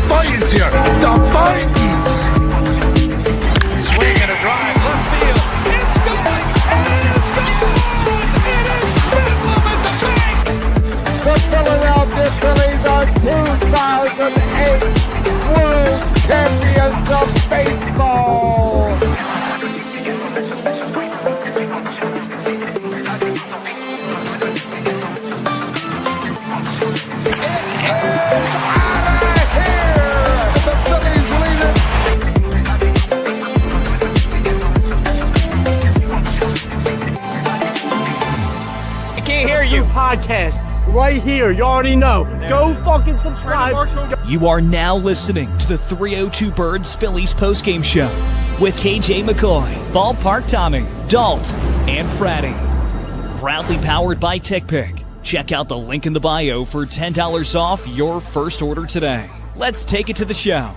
Vikings here. The Vikings. Swing and a drive, left field. It's good. And it's gone. It is Bedlam at the bank. The Philadelphia Phillies are 2008 World Champions of Baseball. Podcast right here. You already know. Go fucking subscribe. You are now listening to the 302 Birds Phillies postgame show with KJ McCoy, Ballpark Tommy, Dalt, and Fratty. Proudly powered by TickPick. Check out the link in the bio for $10 off your first order today. Let's take it to the show.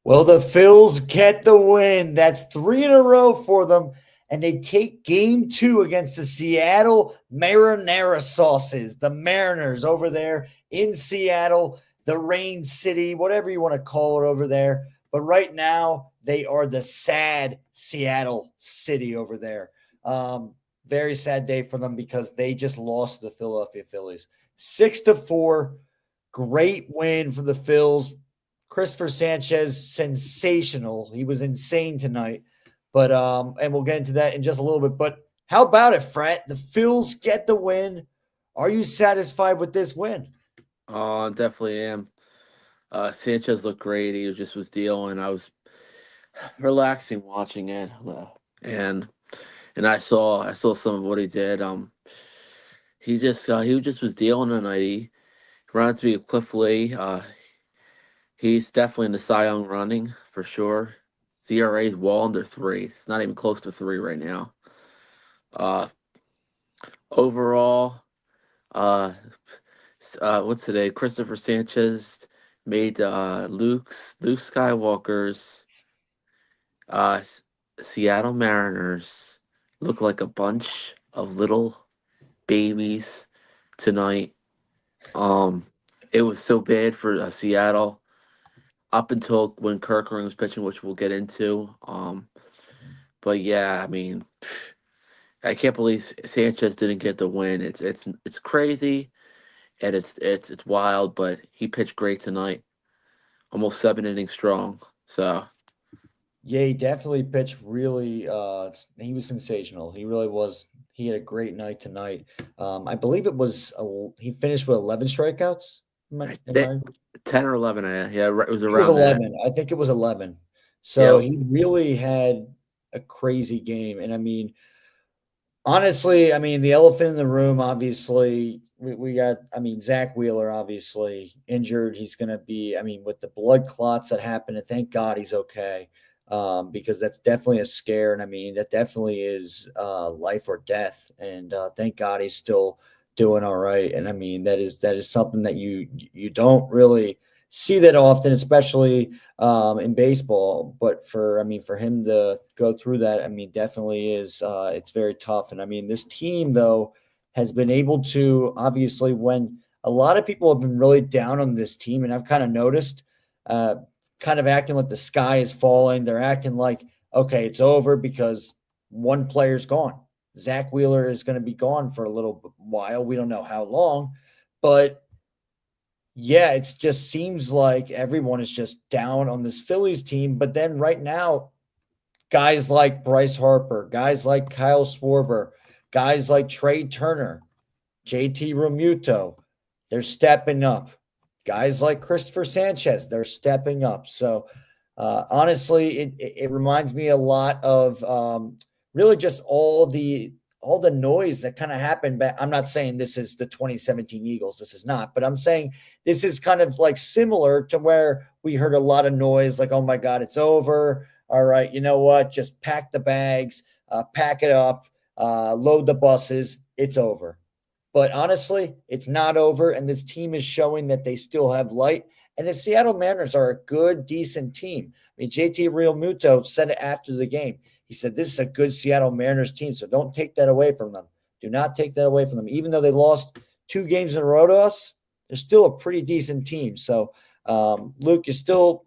Well, the Phils get the win. That's 3 in a row for them. And they take game 2 against the Seattle Marinara Sauces, the Mariners over there in Seattle, the Rain City, whatever you want to call it over there. But right now, they are the sad Seattle City over there. Very sad day for them because they just lost to the Philadelphia Phillies. 6-4, great win for the Phils. Christopher Sanchez, sensational. He was insane tonight. But and we'll get into that in just a little bit. But how about it, Frat? The Phils get the win. Are you satisfied with this win? Oh, I definitely am. Sanchez looked great. He was dealing. I was relaxing watching it, and I saw some of what he did. He was dealing tonight. He ran to be a Cliff Lee. He's definitely in the Cy Young running for sure. ERA is well under 3. It's not even close to 3 right now. Overall, what's today? Christopher Sanchez made Luke Skywalker's Seattle Mariners look like a bunch of little babies tonight. It was so bad for Seattle. Up until when Kirkering was pitching, which we'll get into. But yeah, I mean, I can't believe Sanchez didn't get the win. It's crazy, and it's wild. But he pitched great tonight, almost 7 innings strong. So yeah, he definitely pitched really. He was sensational. He really was. He had a great night tonight. I believe it was he finished with 11 strikeouts. 10 or 11, yeah, it was around. It was 11. I think it was 11. So He really had a crazy game. And I mean, honestly, the elephant in the room, obviously, we got, Zach Wheeler, obviously injured. He's going to be, with the blood clots that happened, and thank God he's okay, because that's definitely a scare. And that definitely is life or death. And thank God he's still doing all right. And that is something that you don't really see that often, especially in baseball. But for him to go through that, definitely is it's very tough. And this team though has been able to, obviously, when a lot of people have been really down on this team, and I've kind of noticed kind of acting like the sky is falling. They're acting like, okay, it's over because one player's gone. Zach Wheeler is going to be gone for a little while. We don't know how long, but yeah, it just seems like everyone is just down on this Phillies team. But then right now, guys like Bryce Harper, guys like Kyle Schwarber, guys like Trey Turner, JT Realmuto, they're stepping up. Guys like Christopher Sanchez, they're stepping up. So honestly, it reminds me a lot of really just all the noise that kind of happened back. I'm not saying this is the 2017 Eagles. This is not, but I'm saying this is kind of like similar to where we heard a lot of noise, like, oh my God, it's over. All right, you know what? Just pack the bags, pack it up, load the buses. It's over. But honestly, it's not over. And this team is showing that they still have light. And the Seattle Mariners are a good, decent team. JT Realmuto said it after the game. He said, this is a good Seattle Mariners team, so don't take that away from them. Do not take that away from them. Even though they lost 2 games in a row to us, they're still a pretty decent team. So Luke, you still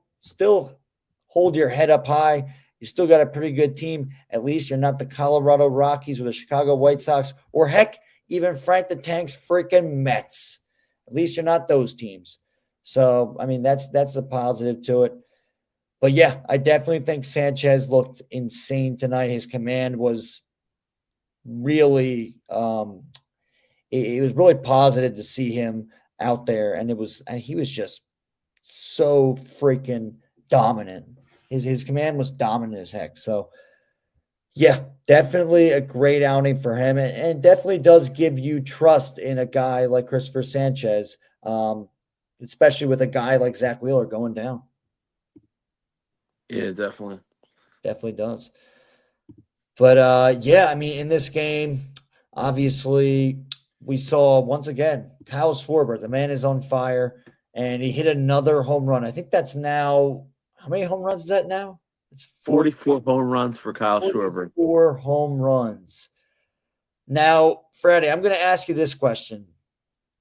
hold your head up high. You still got a pretty good team. At least you're not the Colorado Rockies or the Chicago White Sox, or heck, even Frank the Tank's freaking Mets. At least you're not those teams. So, I mean, that's a positive to it. But yeah, I definitely think Sanchez looked insane tonight. His command was really it was really positive to see him out there, and he was just so freaking dominant. His command was dominant as heck. So yeah, definitely a great outing for him, and definitely does give you trust in a guy like Christopher Sanchez, especially with a guy like Zach Wheeler going down. Yeah, definitely. Definitely does. But yeah, I mean, in this game, obviously, we saw once again Kyle Schwarber. The man is on fire, and he hit another home run. I think that's now, how many home runs is that now? It's 44 home runs for Kyle Schwarber. 44 home runs. Now, Fratty, I'm going to ask you this question.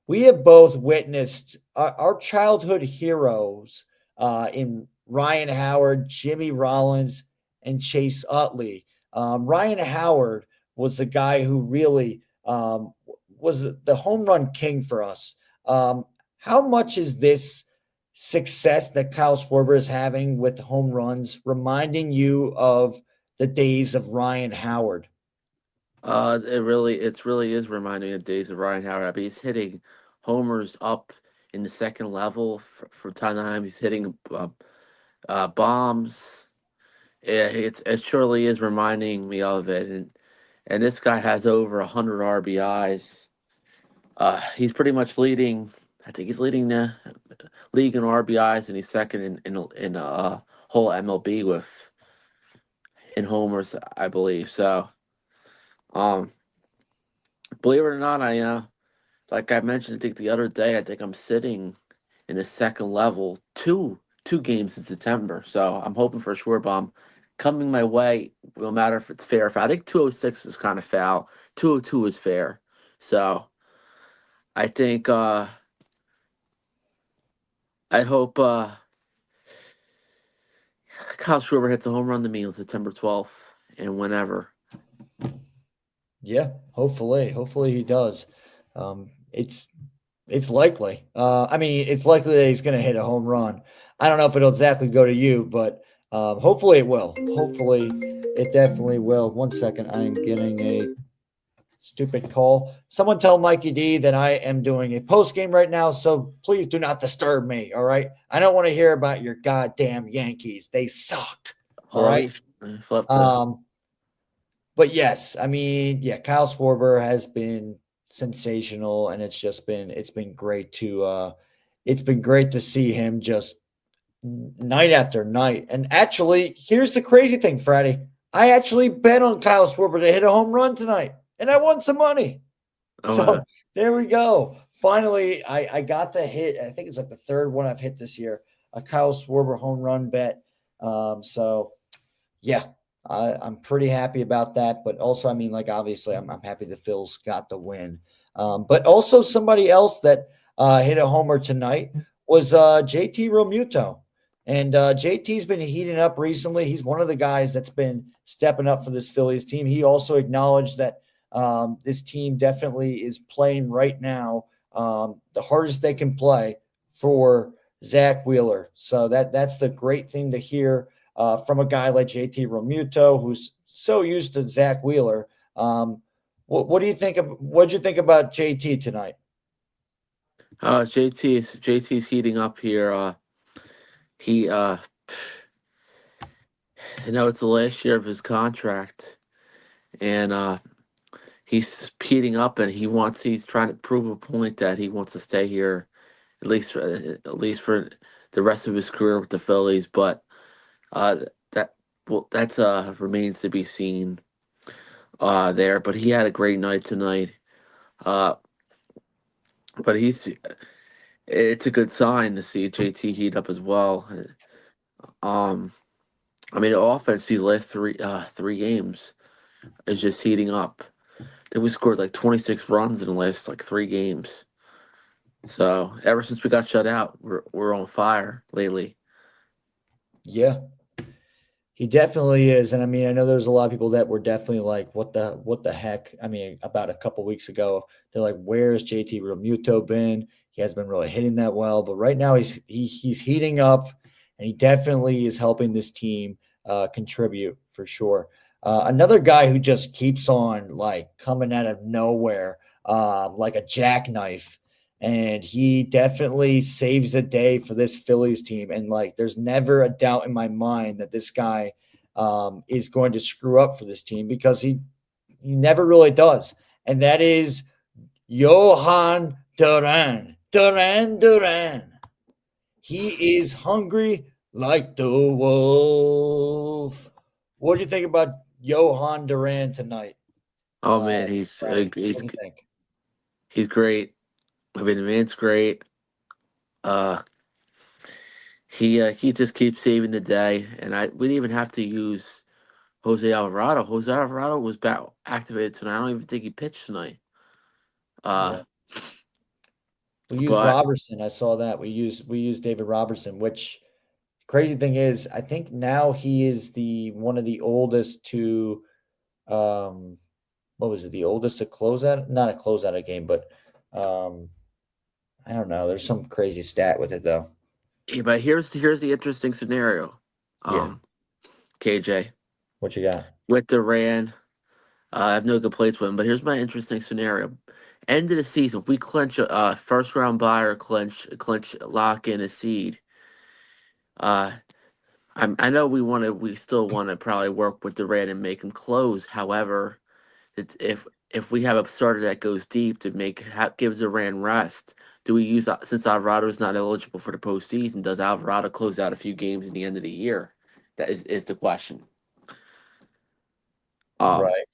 We have both witnessed our childhood heroes in Ryan Howard, Jimmy Rollins, and Chase Utley. Ryan Howard was the guy who really was the home run king for us. How much is this success that Kyle Schwarber is having with home runs reminding you of the days of Ryan Howard? It really is reminding me of days of Ryan Howard. I mean, he's hitting homers up in the second level for time. He's hitting bombs. It surely is reminding me of it, and this guy has over 100 RBIs. He's pretty much leading. I think he's leading the league in RBIs, and he's second in whole MLB in homers, I believe. So, believe it or not, like I mentioned, I think the other day, I think I'm sitting in the second level two games in September. So I'm hoping for a Schwarber coming my way, no matter if it's fair. I think 206 is kind of foul. 202 is fair. So I think I hope Kyle Schwarber hits a home run to me on September 12th and whenever. Yeah, hopefully he does. It's likely. I mean, it's likely that he's going to hit a home run. I don't know if it'll exactly go to you, but hopefully it will. Hopefully it definitely will. 1 second, I am getting a stupid call. Someone tell Mikey D that I am doing a post game right now, so please do not disturb me. All right, I don't want to hear about your goddamn Yankees. They suck. All right. But yes, I mean, yeah, Kyle Schwarber has been sensational, and it's been great to see him just night after night. And actually, here's the crazy thing, Fratty. I actually bet on Kyle Schwarber to hit a home run tonight, and I won some money. So there we go. Finally, I got to hit. I think it's like the third one I've hit this year, a Kyle Schwarber home run bet. So yeah. I'm pretty happy about that, but also, I mean, like, obviously, I'm happy the Phils got the win. But also, somebody else that hit a homer tonight was JT Realmuto, and JT's been heating up recently. He's one of the guys that's been stepping up for this Phillies team. He also acknowledged that this team definitely is playing right now the hardest they can play for Zach Wheeler. So that's the great thing to hear. From a guy like JT Realmuto, who's so used to Zach Wheeler. What do you think of? What did you think about JT tonight? JT's heating up here. He it's the last year of his contract, and he's heating up, and he's trying to prove a point that he wants to stay here at least for the rest of his career with the Phillies, but. That's remains to be seen there, but he had a great night tonight. But it's a good sign to see JT heat up as well. I mean, the offense these last three games is just heating up. Then we scored like 26 runs in the last like 3 games. So ever since we got shut out, we're on fire lately. Yeah, he definitely is. And I mean, I know there's a lot of people that were definitely like, what the heck? I mean, about a couple weeks ago, they're like, where's JT Realmuto been? He hasn't been really hitting that well, but right now he's heating up, and he definitely is helping this team contribute for sure. Another guy who just keeps on like coming out of nowhere, like a jackknife, and he definitely saves the day for this Phillies team. And like, there's never a doubt in my mind that this guy is going to screw up for this team, because he never really does. And that is Johan Duran. Duran. He is hungry like the wolf. What do you think about Johan Duran tonight? Oh man, he's Fratty, what do you think? he's great. I mean, the man's great. He just keeps saving the day, and we didn't even have to use Jose Alvarado. Jose Alvarado was back activated tonight. I don't even think he pitched tonight. Yeah. We used But Robertson. I saw that. We used David Robertson, which crazy thing is, I think now he is the one of the oldest to what was it? The oldest to close out, not a close out a game, but I don't know. There's some crazy stat with it though. yeah, but here's the interesting scenario. Yeah. KJ What you got? with Duran. I have no complaints with him, but here's my interesting scenario. End of the season, if we clinch a first round bye or clinch lock in a seed, I know we still want to probably work with Durant and make him close. However, if we have a starter that goes deep to gives Durant rest, do we use since Alvarado is not eligible for the postseason? Does Alvarado close out a few games in the end of the year? That is the question. Right.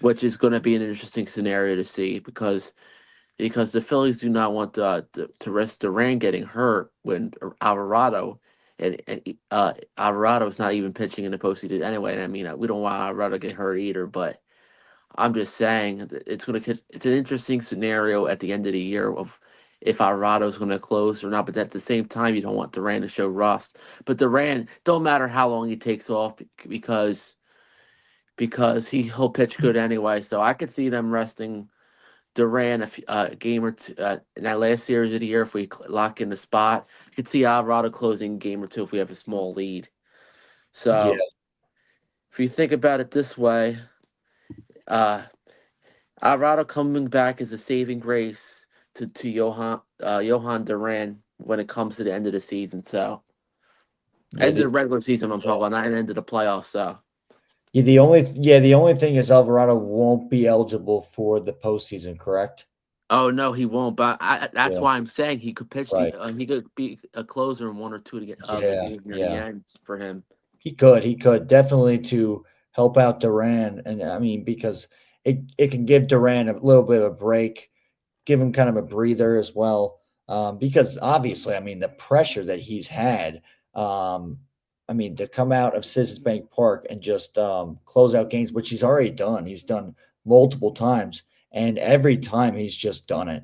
Which is going to be an interesting scenario to see, because the Phillies do not want to risk Durant getting hurt when Alvarado and Alvarado is not even pitching in the postseason anyway. And I mean, we don't want Alvarado to get hurt either. But I'm just saying that it's an interesting scenario at the end of the year of if Alvarado is going to close or not. But at the same time, you don't want Durant to show rust. But Durant, don't matter how long he takes off, because he'll pitch good anyway. So I could see them resting Durant a game or two in that last series of the year if we lock in the spot. You could see Alvarado closing a game or two if we have a small lead. So if you think about it this way, Alvarado coming back is a saving grace to Johan Duran when it comes to the end of the season. So end of the regular season, I'm talking about, not the end of the playoffs. So. Yeah, the only thing is Alvarado won't be eligible for the postseason, correct? Oh no, he won't. But that's why I'm saying he could pitch. Right. He could be a closer in one or two to get games near the end for him. He could definitely to help out Duran, and I mean, because it can give Duran a little bit of a break, give him kind of a breather as well. Because obviously, I mean, the pressure that he's had. I mean, to come out of Citizens Bank Park and just close out games, which he's already done. He's done multiple times, and every time he's just done it.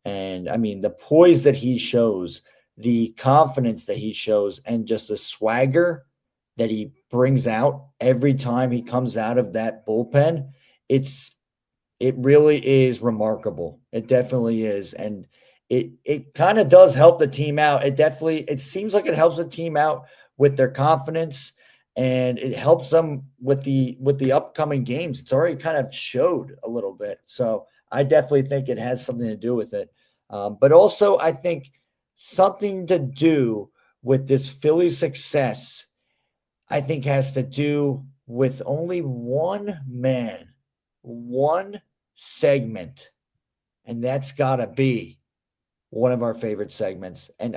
And I mean, the poise that he shows, the confidence that he shows, and just the swagger that he brings out every time he comes out of that bullpen, it really is remarkable. It definitely is. And it kind of does help the team out. It seems like it helps the team out with their confidence, and it helps them with the upcoming games. It's already kind of showed a little bit. So I definitely think it has something to do with it. But also I think something to do with this Philly success, I think, has to do with only one man, one segment, and that's got to be one of our favorite segments, and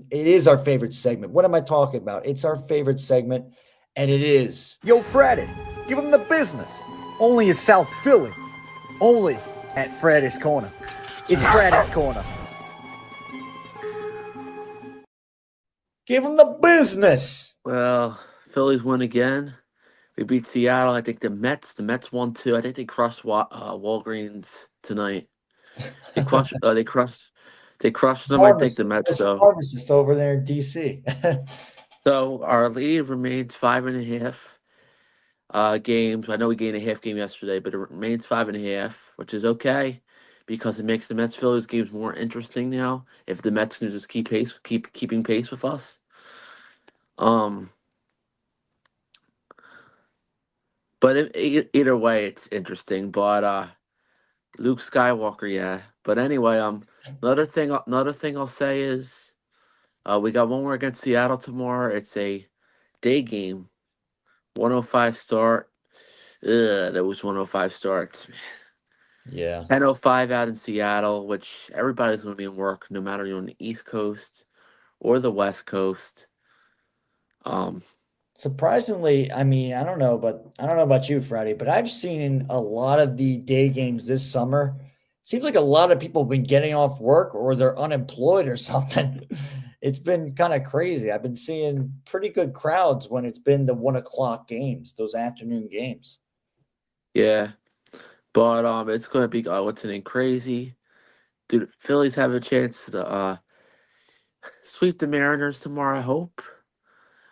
it is our favorite segment. What am I talking about? It's our favorite segment, and it is Yo, Fratty, give him the business. Only in South Philly. Only at Fratty's Corner. It's Fratty's Corner. Give him the business. Well, Phillies win again. We beat Seattle. I think the Mets won too. I think they crushed Walgreens tonight. They crushed them. I think the Pharmacist, Mets. there's a So pharmacist over there in DC. our lead remains 5.5 games. I know we gained a half game yesterday, but it remains 5.5, which is okay because it makes the Mets Phillies games more interesting now. If the Mets can just keeping pace with us. But either way, it's interesting. But Luke Skywalker, yeah. But anyway, another thing I'll say is, we got one more against Seattle tomorrow. It's a day game, 105 start. That was 105 starts. Yeah. 10:05 out in Seattle, which everybody's going to be in work, no matter you're on the East Coast or the West Coast. Surprisingly, I mean, I don't know about you, Fratty, but I've seen a lot of the day games this summer. Seems like a lot of people have been getting off work or they're unemployed or something. It's been kind of crazy. I've been seeing pretty good crowds when it's been the 1 o'clock games, those afternoon games. Yeah, but it's going to be what's the name crazy. Dude, Phillies have a chance to sweep the Mariners tomorrow. I hope,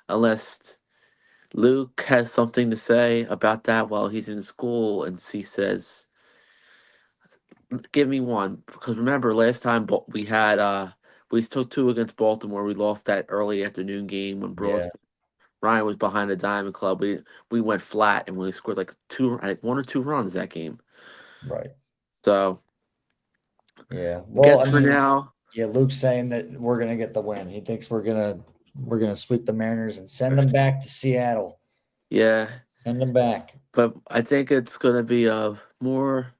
unless Luke has something to say about that while he's in school, and he says, "Give me one." Because remember, last time we took two against Baltimore. We lost that early afternoon game when Yeah, Ryan was behind the Diamond Club. We went flat and we scored like one or two runs that game. right. So Yeah. I Well, guess I for mean, now, yeah, Luke's saying that we're gonna get the win. He thinks we're gonna sweep the Mariners and send them back to Seattle. yeah. Send them back. But I think it's gonna be a more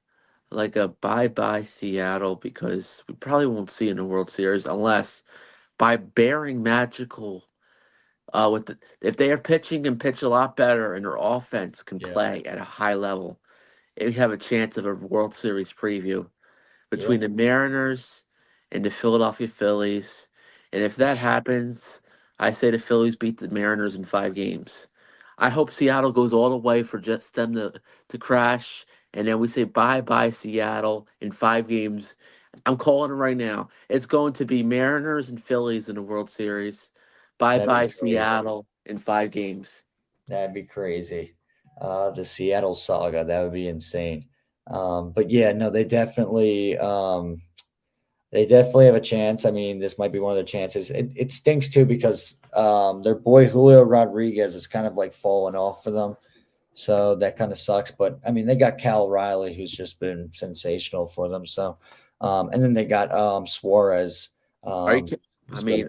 like a bye Seattle because we probably won't see in the World Series unless by bearing magical if they are pitching and pitch a lot better and their offense can Yeah. play at a high level, we have a chance of a World Series preview Yeah. between the Mariners and the Philadelphia Phillies. And if that happens, I say the Phillies beat the Mariners in 5 games. I hope Seattle goes all the way for just them to crash. And then we say bye Seattle in 5 games. I'm calling it right now. It's going to be Mariners and Phillies in the World Series. Bye That'd bye be crazy. Seattle in 5 games. That'd be crazy. The Seattle saga, that would be insane. But yeah, no, they definitely have a chance. I mean, this might be one of the chances. It stinks too because their boy Julio Rodriguez is kind of like falling off for them. So that kind of sucks. But I mean, they got Cal Riley, who's just been sensational for them. So, and then they got Suarez. Are you? I Who's good. mean,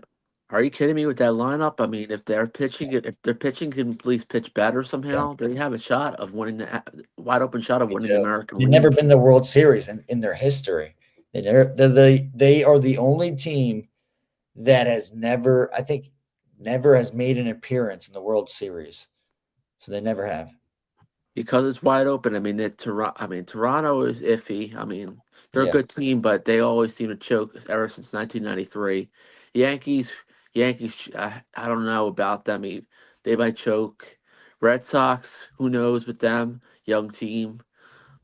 are you kidding me with that lineup? I mean, if their pitching can at least pitch better Yeah, somehow, they have a shot of winning wide open shot of they winning the do. American They've never League. been to the World Series in their history. They are the only team that has never, I think, never has made an appearance in the World Series. So they never have. Because it's wide open. I mean, Toronto is iffy. I mean, they're a Yeah. good team, but they always seem to choke ever since 1993. Yankees, Yankees. I don't know about them. They might choke. Red Sox, who knows with them? Young team.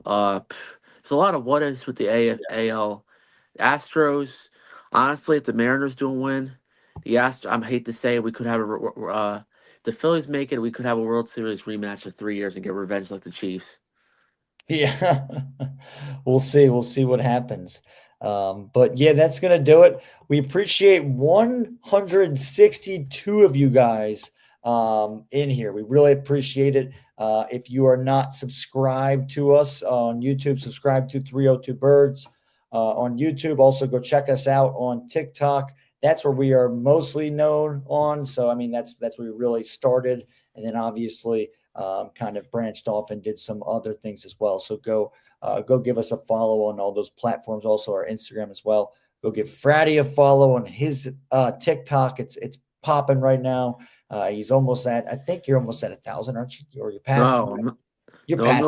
There's a lot of what ifs with the AL. Astros. Honestly, if the Mariners don't win, I hate to say it, we could have if the Phillies make it, we could have a World Series rematch in 3 years and get revenge like the Chiefs. Yeah. We'll see. We'll see what happens. But yeah, that's going to do it. We appreciate 162 of you guys in here. We really appreciate it. If you are not subscribed to us on YouTube, subscribe to 302 Birds on YouTube. Also, go check us out on TikTok. That's where we are mostly known on. So, I mean, that's where we really started. And then obviously kind of branched off and did some other things as well. So go give us a follow on all those platforms. Also our Instagram as well. Go give Fratty a follow on his TikTok. It's popping right now. He's almost at, I think you're almost at 1,000, aren't you? Or you're past. No, You're no, past.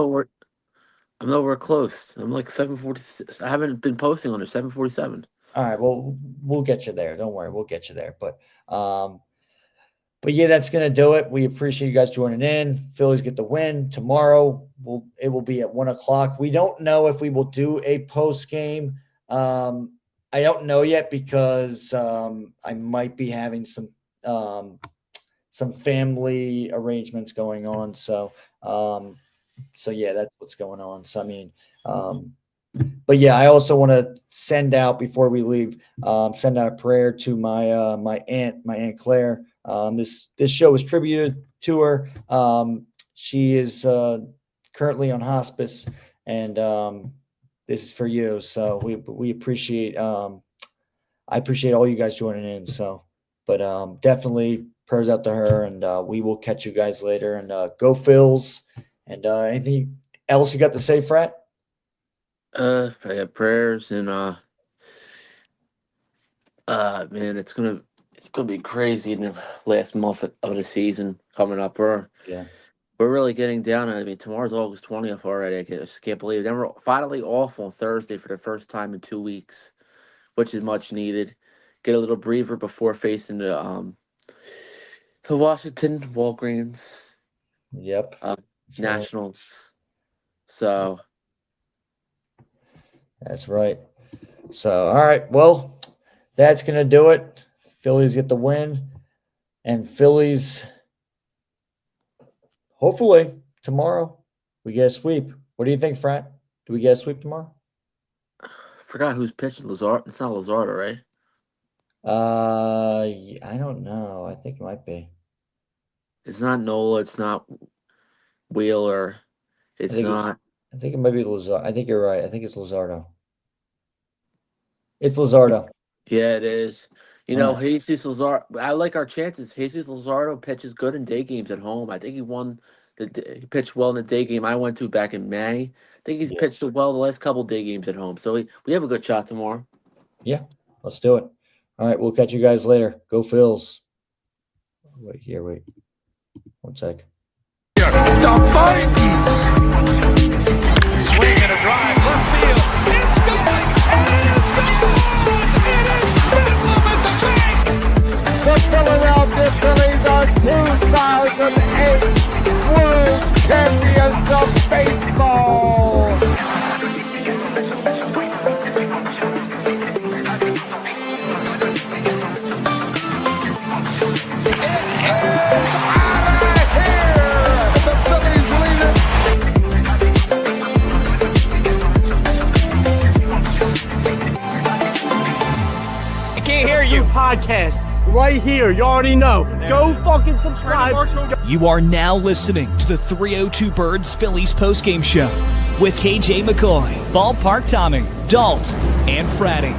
I'm nowhere close. I'm like 746. I haven't been posting on there. 747. All right. Well, we'll get you there. Don't worry. We'll get you there. But yeah, that's going to do it. We appreciate you guys joining in. Phillies get the win tomorrow. It will be at 1 o'clock. We don't know if we will do a post game I don't know yet because I might be having some family arrangements going on. So yeah, that's what's going on. So I mean, but yeah, I also want to send out before we leave, send out a prayer to my aunt Claire. This show is tributed to her. She is currently on hospice, and this is for you. So we appreciate. I appreciate all you guys joining in. So, but definitely prayers out to her, and we will catch you guys later. And go Phils. And anything else you got to say, Frat? Yeah, prayers and man, it's gonna be crazy in the last month of the season coming up. We're really getting down. I mean, tomorrow's August 20th already. I just can't believe it. Then we're finally off on Thursday for the first time in 2 weeks, which is much needed. Get a little breather before facing the Washington Walgreens. Yep. Nationals. So that's right. So all right, well, that's gonna do it. Phillies get the win, and Phillies hopefully tomorrow we get a sweep. What do you think, Frat? Do we get a sweep tomorrow? Forgot who's pitching. Lazard. It's not Lazardo, right? I don't know. I think it might be. It's not Nola. It's not Wheeler. It's not. I think it might be Lazardo. I think you're right. I think it's Lazardo. It's Lazardo. Yeah, it is. You know, Jesus Lazardo. I like our chances. Jesus Lazardo pitches good in day games at home. I think he pitched well in the day game I went to back in May. I think he's pitched well the last couple day games at home. So we have a good shot tomorrow. Yeah, let's do it. All right, we'll catch you guys later. Go Phils. Wait. 1 sec. The Vikings. Swing and a drive, left field. It's going, and it's gone! It is Bedlam at the bank! The Philadelphia Phillies are 2008 World Champions of Baseball. Podcast right here. You already know. Go fucking subscribe. You are now listening to the 302 Birds Phillies postgame show with KJ McCoy, Ballpark Tommy, Dalt, and Fratty.